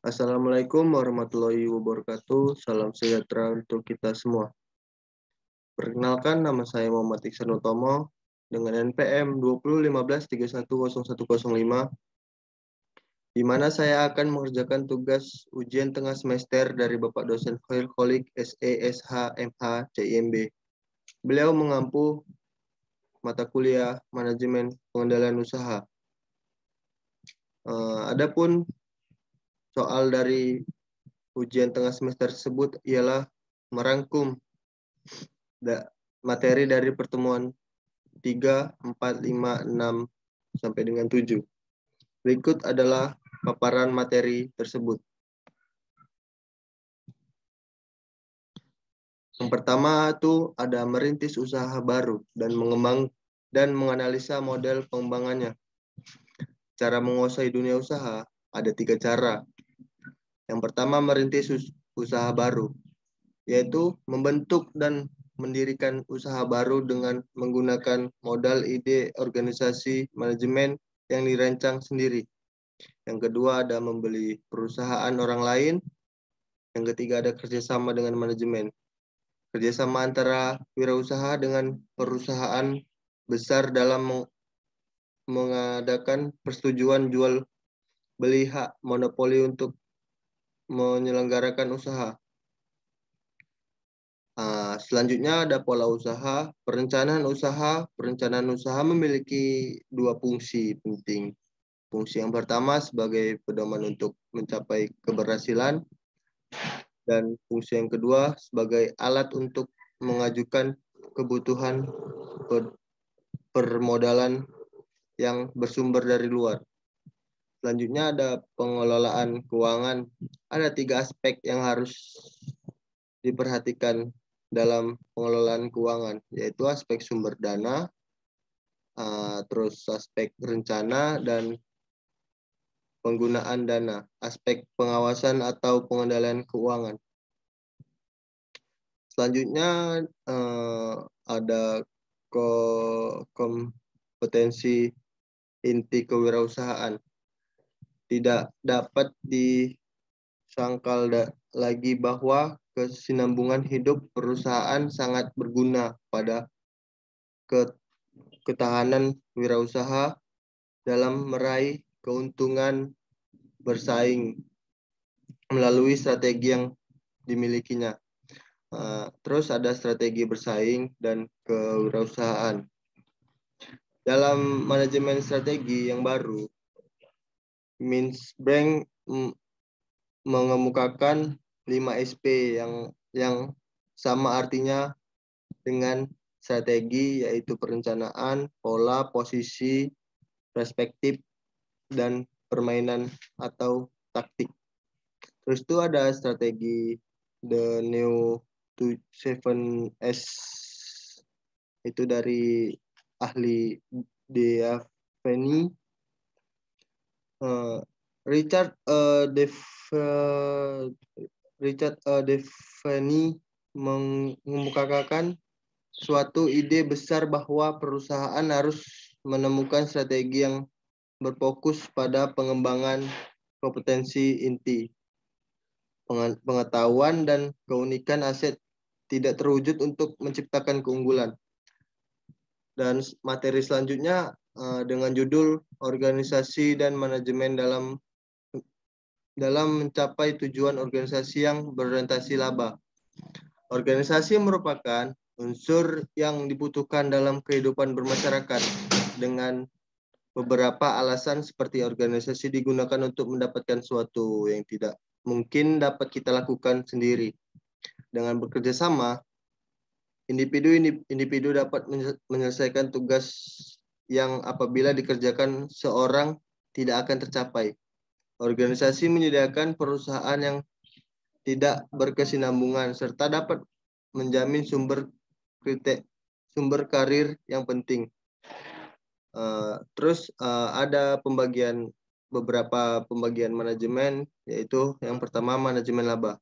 Assalamualaikum warahmatullahi wabarakatuh. Salam sejahtera untuk kita semua. Perkenalkan, nama saya Muhammad Iksan Utomo dengan NPM 2015310105, di mana saya akan mengerjakan tugas ujian tengah semester dari Bapak dosen Khairul Kholik, SE, SH, MH, CIMB. Beliau mengampu mata kuliah manajemen pengendalian usaha. Adapun soal dari ujian tengah semester tersebut ialah merangkum materi dari pertemuan 3, 4, 5, 6, sampai dengan 7. Berikut adalah paparan materi tersebut. Yang pertama itu ada merintis usaha baru dan menganalisa model pengembangannya. Cara menguasai dunia usaha ada 3 cara. Yang pertama merintis usaha baru, yaitu membentuk dan mendirikan usaha baru dengan menggunakan modal ide organisasi manajemen yang dirancang sendiri. Yang kedua ada membeli perusahaan orang lain. Yang ketiga ada kerjasama dengan manajemen. Kerjasama antara wirausaha dengan perusahaan besar dalam mengadakan persetujuan jual beli hak monopoli untuk menyelenggarakan usaha. Selanjutnya ada pola usaha. Perencanaan usaha memiliki 2 fungsi penting. Fungsi yang pertama sebagai pedoman untuk mencapai keberhasilan, dan fungsi yang kedua sebagai alat untuk mengajukan kebutuhan permodalan yang bersumber dari luar. Selanjutnya ada pengelolaan keuangan. Ada 3 aspek yang harus diperhatikan dalam pengelolaan keuangan, yaitu aspek sumber dana, terus aspek rencana, dan penggunaan dana, aspek pengawasan atau pengendalian keuangan. Selanjutnya ada kompetensi inti kewirausahaan. Tidak dapat disangkal lagi bahwa kesinambungan hidup perusahaan sangat berguna pada ketahanan wirausaha dalam meraih keuntungan bersaing melalui strategi yang dimilikinya. Terus ada strategi bersaing dan kewirausahaan. Dalam manajemen strategi yang baru, Mintzberg mengemukakan 5 SP yang sama artinya dengan strategi, yaitu perencanaan, pola, posisi, perspektif, dan permainan atau taktik. Terus itu ada strategi The New 7S, itu dari ahli Deafeni. Richard Deafeni mengemukakan suatu ide besar bahwa perusahaan harus menemukan strategi yang berfokus pada pengembangan kompetensi inti, pengetahuan, dan keunikan aset tidak terwujud untuk menciptakan keunggulan. Dan materi selanjutnya dengan judul organisasi dan manajemen dalam mencapai tujuan organisasi yang berorientasi laba. Organisasi merupakan unsur yang dibutuhkan dalam kehidupan bermasyarakat. Dengan beberapa alasan seperti organisasi digunakan untuk mendapatkan sesuatu yang tidak mungkin dapat kita lakukan sendiri. Dengan bekerja sama, individu dapat menyelesaikan tugas yang apabila dikerjakan seorang tidak akan tercapai. Organisasi menyediakan perusahaan yang tidak berkesinambungan serta dapat menjamin sumber karir yang penting. Terus ada beberapa pembagian manajemen, yaitu yang pertama manajemen laba.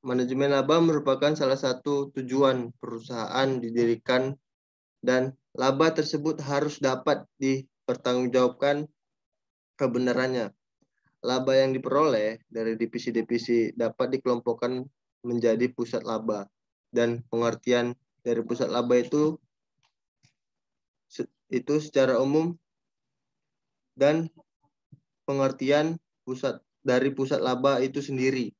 Manajemen laba merupakan salah satu tujuan perusahaan didirikan, dan laba tersebut harus dapat dipertanggungjawabkan kebenarannya. Laba yang diperoleh dari divisi-divisi dapat dikelompokkan menjadi pusat laba. Dan pengertian dari pusat laba itu secara umum, dan pengertian dari pusat laba itu sendiri.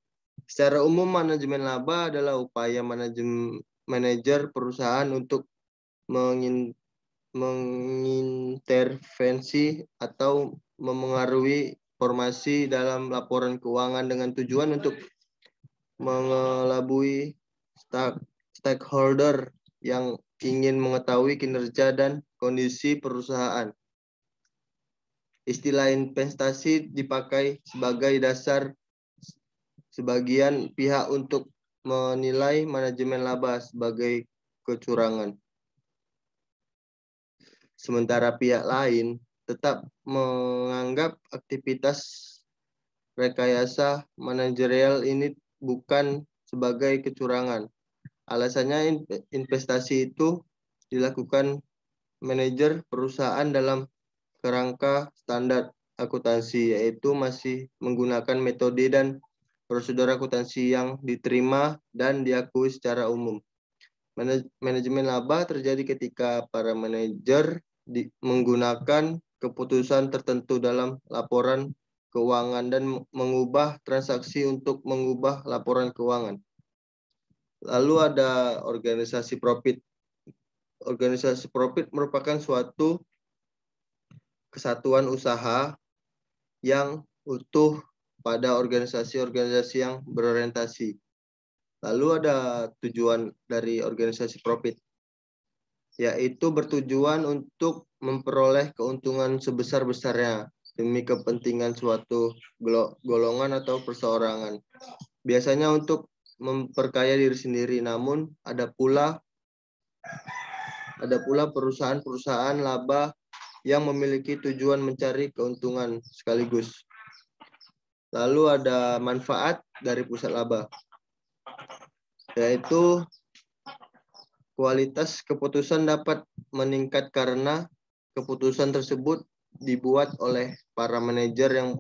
Secara umum, manajemen laba adalah upaya manajer perusahaan untuk mengintervensi atau memengaruhi informasi dalam laporan keuangan dengan tujuan untuk mengelabui stakeholder yang ingin mengetahui kinerja dan kondisi perusahaan. Istilah investasi dipakai sebagai dasar sebagian pihak untuk menilai manajemen laba sebagai kecurangan. Sementara pihak lain tetap menganggap aktivitas rekayasa manajerial ini bukan sebagai kecurangan. Alasannya investasi itu dilakukan manajer perusahaan dalam kerangka standar akuntansi, yaitu masih menggunakan metode dan prosedur akuntansi yang diterima dan diakui secara umum. Manajemen laba terjadi ketika para manajer menggunakan keputusan tertentu dalam laporan keuangan dan mengubah transaksi untuk mengubah laporan keuangan. Lalu ada organisasi profit. Organisasi profit merupakan suatu kesatuan usaha yang utuh pada organisasi-organisasi yang berorientasi. Lalu ada tujuan dari organisasi profit, yaitu bertujuan untuk memperoleh keuntungan sebesar-besarnya demi kepentingan suatu golongan atau perseorangan. Biasanya untuk memperkaya diri sendiri, namun ada pula perusahaan-perusahaan laba yang memiliki tujuan mencari keuntungan sekaligus. Lalu ada manfaat dari pusat laba, yaitu kualitas keputusan dapat meningkat karena keputusan tersebut dibuat oleh para manajer yang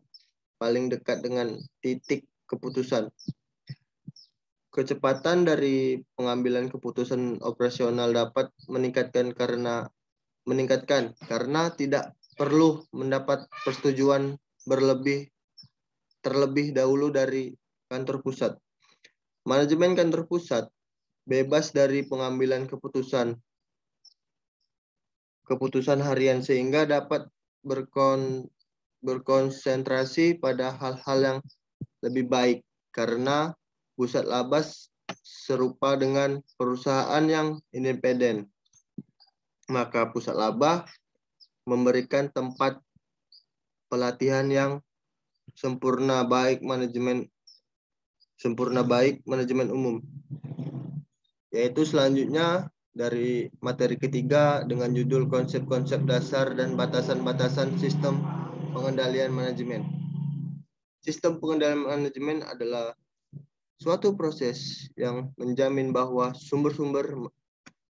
paling dekat dengan titik keputusan. Kecepatan dari pengambilan keputusan operasional dapat meningkatkan karena tidak perlu mendapat persetujuan terlebih dahulu dari kantor pusat. Manajemen kantor pusat bebas dari pengambilan keputusan harian sehingga dapat berkonsentrasi pada hal-hal yang lebih baik, karena pusat laba serupa dengan perusahaan yang independen. Maka pusat laba memberikan tempat pelatihan yang sempurna baik manajemen umum. Yaitu selanjutnya dari materi ketiga dengan judul konsep-konsep dasar dan batasan-batasan sistem pengendalian manajemen. Sistem pengendalian manajemen adalah suatu proses yang menjamin bahwa sumber-sumber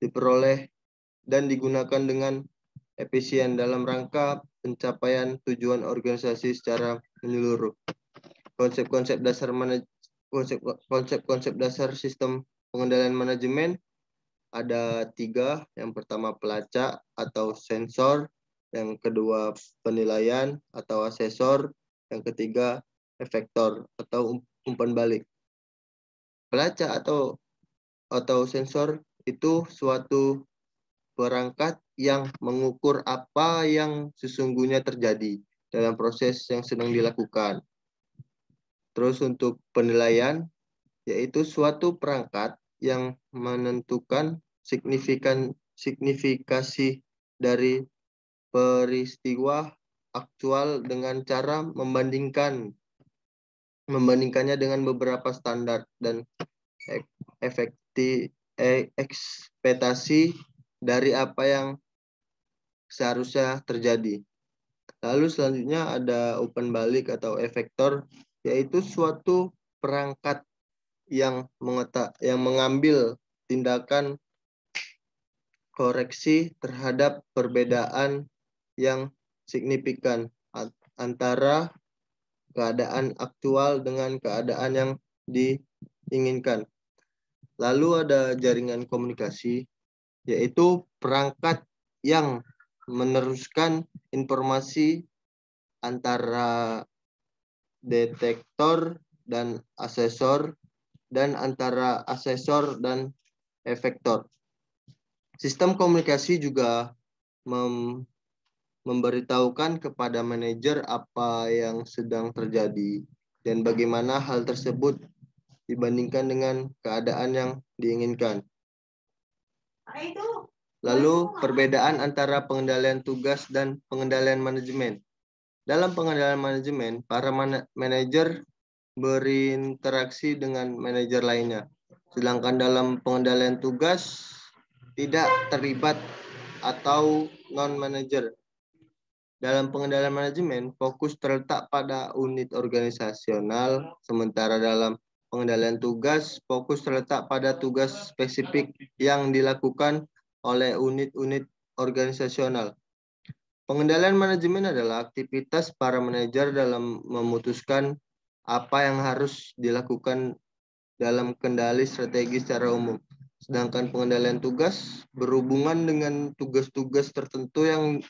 diperoleh dan digunakan dengan efisien dalam rangka pencapaian tujuan organisasi secara menyeluruh. Konsep-konsep dasar sistem pengendalian manajemen ada 3. Yang pertama pelacak atau sensor, yang kedua penilaian atau asesor, yang ketiga efektor atau umpan balik. Pelacak atau sensor itu suatu perangkat yang mengukur apa yang sesungguhnya terjadi dalam proses yang sedang dilakukan. Terus untuk penilaian, yaitu suatu perangkat yang menentukan signifikasi dari peristiwa aktual dengan cara membandingkannya dengan beberapa standar dan ekspektasi dari apa yang seharusnya terjadi. Lalu selanjutnya ada umpan balik atau efektor, yaitu suatu perangkat yang mengambil tindakan koreksi terhadap perbedaan yang signifikan antara keadaan aktual dengan keadaan yang diinginkan. Lalu ada jaringan komunikasi, yaitu perangkat yang meneruskan informasi antara detektor dan asesor, dan antara asesor dan efektor. Sistem komunikasi juga memberitahukan kepada manajer apa yang sedang terjadi dan bagaimana hal tersebut dibandingkan dengan keadaan yang diinginkan. Lalu perbedaan antara pengendalian tugas dan pengendalian manajemen. Dalam pengendalian manajemen, para manajer berinteraksi dengan manajer lainnya. Sedangkan dalam pengendalian tugas tidak terlibat atau non-manajer. Dalam pengendalian manajemen, fokus terletak pada unit organisasional, sementara dalam pengendalian tugas, fokus terletak pada tugas spesifik yang dilakukan oleh unit-unit organisasional. Pengendalian manajemen adalah aktivitas para manajer dalam memutuskan apa yang harus dilakukan dalam kendali strategi secara umum. Sedangkan pengendalian tugas berhubungan dengan tugas-tugas tertentu yang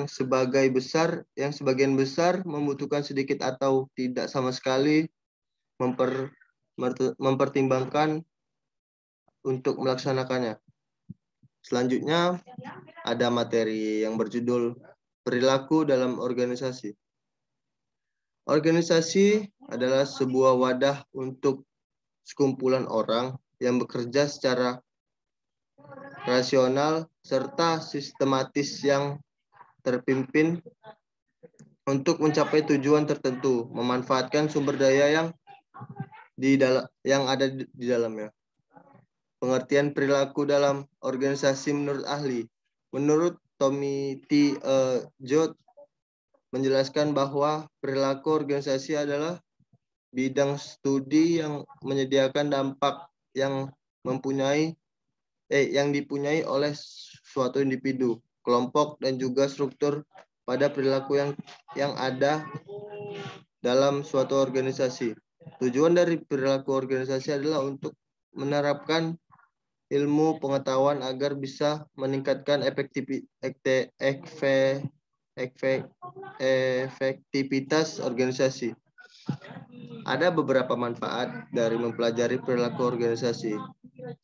sebagian besar membutuhkan sedikit atau tidak sama sekali mempertimbangkan untuk melaksanakannya. Selanjutnya ada materi yang berjudul perilaku dalam organisasi. Organisasi adalah sebuah wadah untuk sekumpulan orang yang bekerja secara rasional serta sistematis yang terpimpin untuk mencapai tujuan tertentu, memanfaatkan sumber daya yang ada di dalamnya. Pengertian perilaku dalam organisasi menurut ahli. Menurut Tommy T. Jod menjelaskan bahwa perilaku organisasi adalah bidang studi yang menyediakan dampak yang dipunyai oleh suatu individu, kelompok, dan juga struktur pada perilaku yang ada dalam suatu organisasi. Tujuan dari perilaku organisasi adalah untuk menerapkan ilmu pengetahuan agar bisa meningkatkan efektivitas organisasi. Ada beberapa manfaat dari mempelajari perilaku organisasi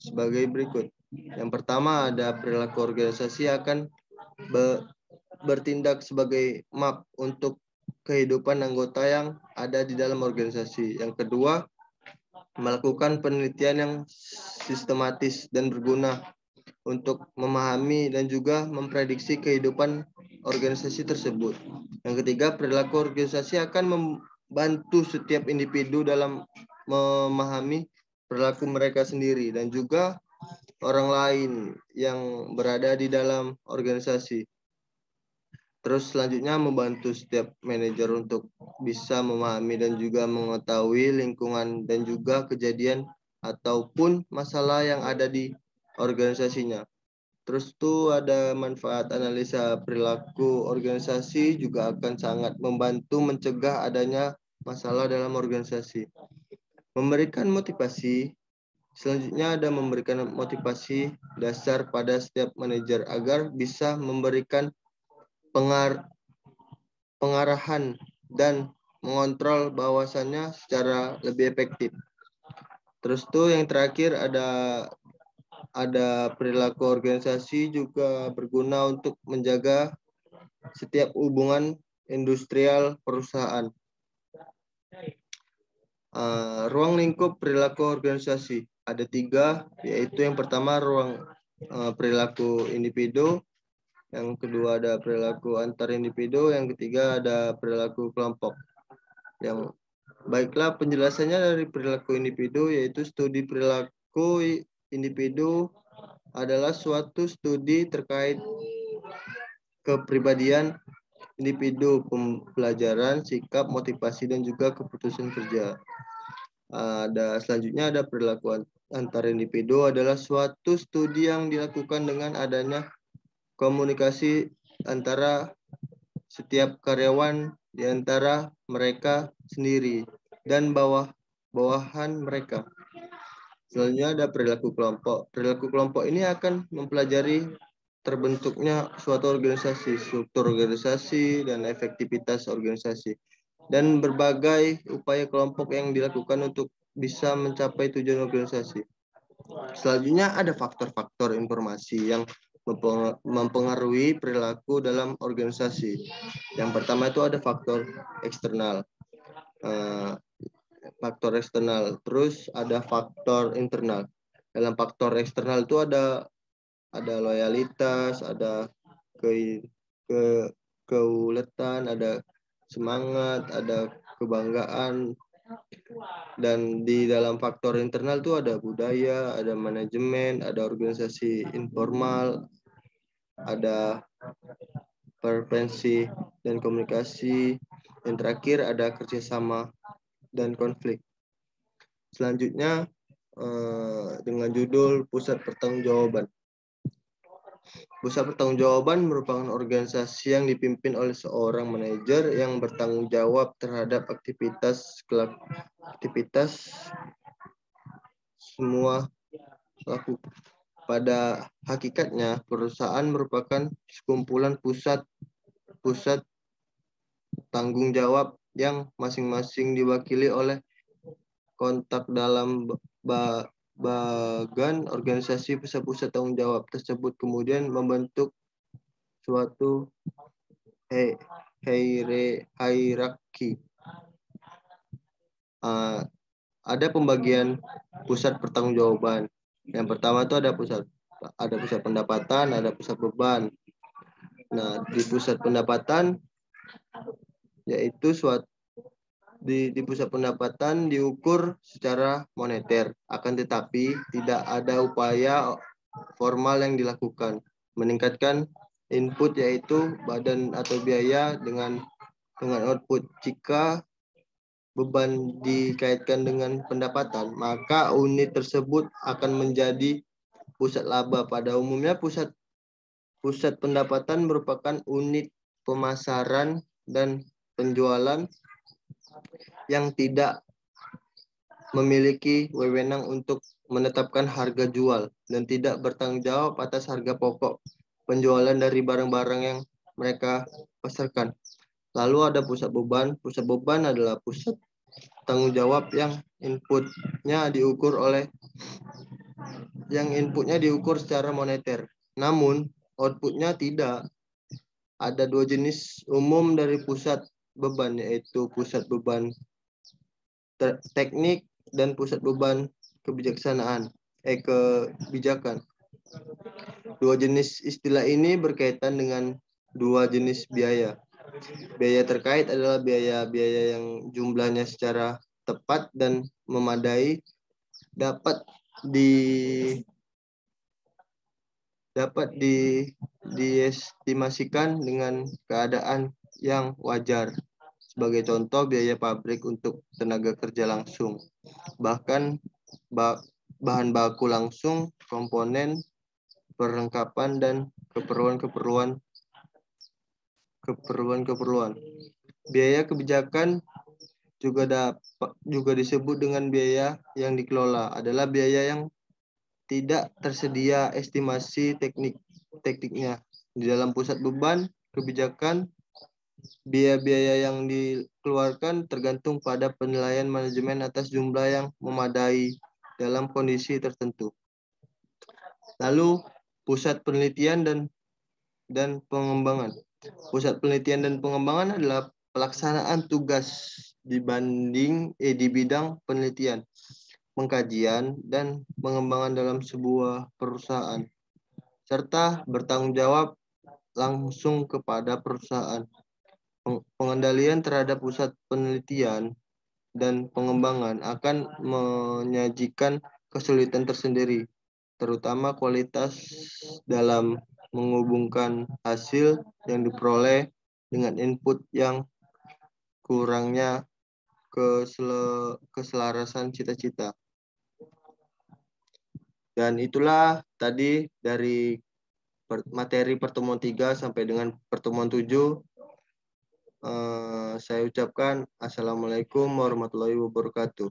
sebagai berikut. Yang pertama, ada perilaku organisasi akan bertindak sebagai map untuk kehidupan anggota yang ada di dalam organisasi. Yang kedua, melakukan penelitian yang sistematis dan berguna untuk memahami dan juga memprediksi kehidupan organisasi tersebut. Yang ketiga, perilaku organisasi akan membantu setiap individu dalam memahami perilaku mereka sendiri dan juga orang lain yang berada di dalam organisasi. Terus selanjutnya membantu setiap manajer untuk bisa memahami dan juga mengetahui lingkungan dan juga kejadian ataupun masalah yang ada di organisasinya. Terus tuh ada manfaat analisa perilaku organisasi juga akan sangat membantu mencegah adanya masalah dalam organisasi. Memberikan motivasi. Selanjutnya ada memberikan motivasi dasar pada setiap manajer agar bisa memberikan pengarahan dan mengontrol bawasannya secara lebih efektif. Terus tuh yang terakhir ada perilaku organisasi juga berguna untuk menjaga setiap hubungan industrial perusahaan. Ruang lingkup perilaku organisasi ada 3, yaitu yang pertama ruang perilaku individu, yang kedua ada perilaku antar individu, yang ketiga ada perilaku kelompok. Yang baiklah penjelasannya dari perilaku individu, yaitu studi perilaku individu adalah suatu studi terkait kepribadian individu, pembelajaran, sikap, motivasi, dan juga keputusan kerja. Selanjutnya ada perilaku antar individu adalah suatu studi yang dilakukan dengan adanya komunikasi antara setiap karyawan di antara mereka sendiri dan bawahan mereka. Selanjutnya ada perilaku kelompok. Perilaku kelompok ini akan mempelajari terbentuknya suatu organisasi, struktur organisasi, dan efektivitas organisasi, dan berbagai upaya kelompok yang dilakukan untuk bisa mencapai tujuan organisasi. Selanjutnya ada faktor-faktor informasi yang mempengaruhi perilaku dalam organisasi. Yang pertama itu ada faktor eksternal. Faktor eksternal, terus ada faktor internal. Dalam faktor eksternal itu ada loyalitas, ada keuletan, ada semangat, ada kebanggaan. Dan di dalam faktor internal itu ada budaya, ada manajemen, ada organisasi informal, ada preferensi dan komunikasi. Yang terakhir ada kerjasama dan konflik. Selanjutnya dengan judul Pusat Pertanggungjawaban. Pusat Pertanggungjawaban merupakan organisasi yang dipimpin oleh seorang manajer yang bertanggung jawab terhadap aktivitas semua pelaku. Pada hakikatnya, perusahaan merupakan sekumpulan pusat tanggung jawab yang masing-masing diwakili oleh kontak dalam bagan organisasi pusat-pusat tanggung jawab tersebut, kemudian membentuk suatu hierarki. Ada pembagian pusat pertanggungjawaban. Yang pertama itu ada pusat pendapatan, ada pusat beban. Nah, di pusat pendapatan yaitu di pusat pendapatan diukur secara moneter, akan tetapi tidak ada upaya formal yang dilakukan meningkatkan input yaitu badan atau biaya dengan output. Jika beban dikaitkan dengan pendapatan, maka unit tersebut akan menjadi pusat laba. Pada umumnya pusat pendapatan merupakan unit pemasaran dan penjualan yang tidak memiliki wewenang untuk menetapkan harga jual dan tidak bertanggung jawab atas harga pokok penjualan dari barang-barang yang mereka pasarkan. Lalu ada pusat beban. Pusat beban adalah pusat tanggung jawab yang inputnya diukur secara moneter. Namun outputnya tidak. Ada dua jenis umum dari pusat beban, yaitu pusat beban teknik dan pusat beban kebijakan. Dua jenis istilah ini berkaitan dengan dua jenis biaya. Biaya terkait adalah biaya yang jumlahnya secara tepat dan memadai dapat diestimasikan dengan keadaan yang wajar. Sebagai contoh, biaya pabrik untuk tenaga kerja langsung, bahkan bahan baku langsung, komponen, perlengkapan, dan keperluan. Biaya kebijakan juga disebut dengan biaya yang dikelola, adalah biaya yang tidak tersedia estimasi tekniknya. Di dalam pusat beban kebijakan, biaya-biaya yang dikeluarkan tergantung pada penilaian manajemen atas jumlah yang memadai dalam kondisi tertentu. Lalu pusat penelitian dan pengembangan. Pusat penelitian dan pengembangan adalah pelaksanaan tugas di bidang penelitian, pengkajian, dan pengembangan dalam sebuah perusahaan, serta bertanggung jawab langsung kepada perusahaan. Pengendalian terhadap pusat penelitian dan pengembangan akan menyajikan kesulitan tersendiri, terutama kualitas dalam menghubungkan hasil yang diperoleh dengan input yang kurangnya keselarasan cita-cita. Dan itulah tadi dari materi pertemuan 3 sampai dengan pertemuan 7. Saya ucapkan Assalamualaikum warahmatullahi wabarakatuh.